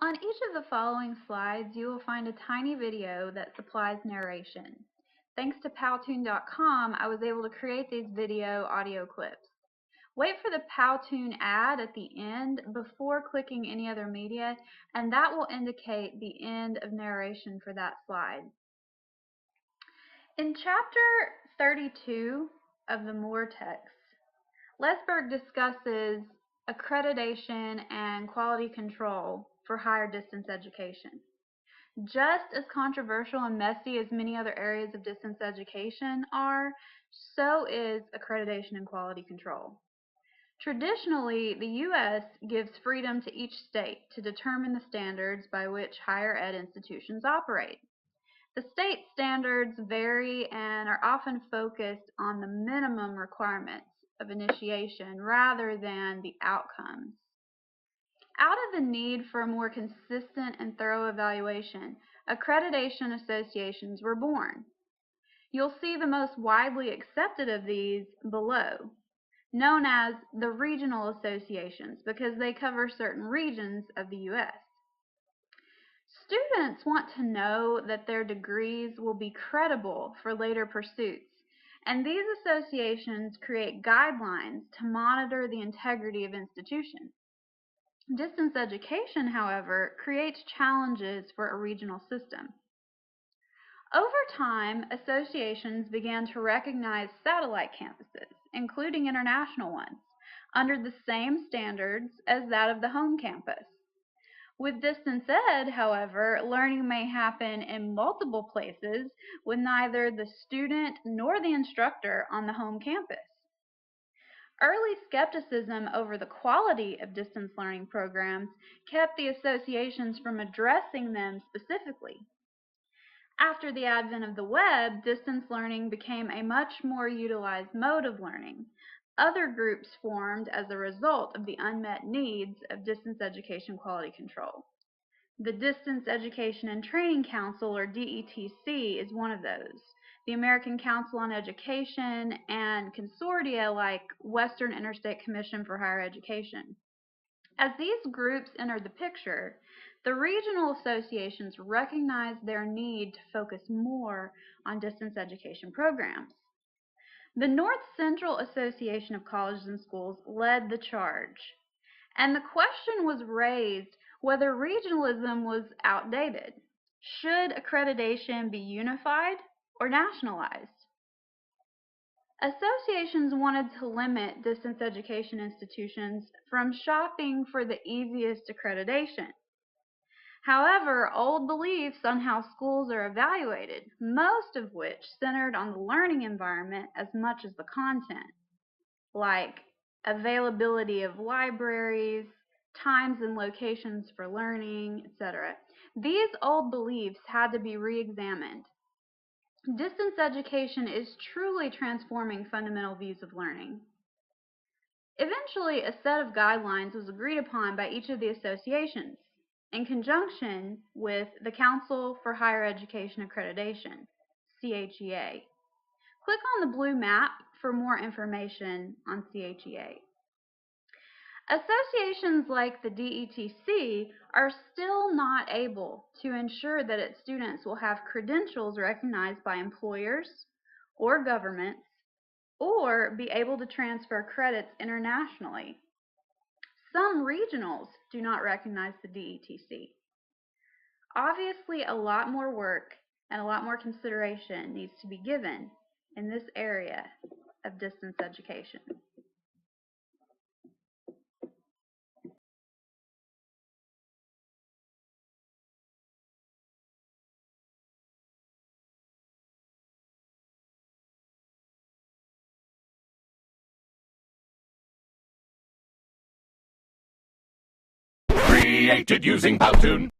On each of the following slides, you will find a tiny video that supplies narration. Thanks to Powtoon.com, I was able to create these video audio clips. Wait for the Powtoon ad at the end before clicking any other media, and that will indicate the end of narration for that slide. In chapter 32 of the Moore text, Lesberg discusses accreditation and quality control for higher distance education. Just as controversial and messy as many other areas of distance education are, so is accreditation and quality control. Traditionally, the U.S. gives freedom to each state to determine the standards by which higher ed institutions operate. The state standards vary and are often focused on the minimum requirements of initiation rather than the outcomes. Out of the need for a more consistent and thorough evaluation, accreditation associations were born. You'll see the most widely accepted of these below, known as the regional associations because they cover certain regions of the U.S. Students want to know that their degrees will be credible for later pursuits, and these associations create guidelines to monitor the integrity of institutions. Distance education, however, creates challenges for a regional system. Over time, associations began to recognize satellite campuses, including international ones, under the same standards as that of the home campus. With distance ed, however, learning may happen in multiple places with neither the student nor the instructor on the home campus. Early skepticism over the quality of distance learning programs kept the associations from addressing them specifically. After the advent of the web, distance learning became a much more utilized mode of learning. Other groups formed as a result of the unmet needs of distance education quality control. The Distance Education and Training Council, or DETC, is one of those. The American Council on Education and consortia like Western Interstate Commission for Higher Education. As these groups entered the picture, the regional associations recognized their need to focus more on distance education programs. The North Central Association of Colleges and Schools led the charge, and the question was raised whether regionalism was outdated. Should accreditation be unified or nationalized? Associations wanted to limit distance education institutions from shopping for the easiest accreditation. However, old beliefs on how schools are evaluated, most of which centered on the learning environment as much as the content, like availability of libraries, times and locations for learning, etc. These old beliefs had to be re-examined. Distance education is truly transforming fundamental views of learning. Eventually, a set of guidelines was agreed upon by each of the associations, in conjunction with the Council for Higher Education Accreditation, CHEA. Click on the blue map for more information on CHEA. Associations like the DETC are still not able to ensure that its students will have credentials recognized by employers or governments or be able to transfer credits internationally. Some regionals do not recognize the DETC. Obviously, a lot more work and a lot more consideration needs to be given in this area of distance education. Created using Powtoon.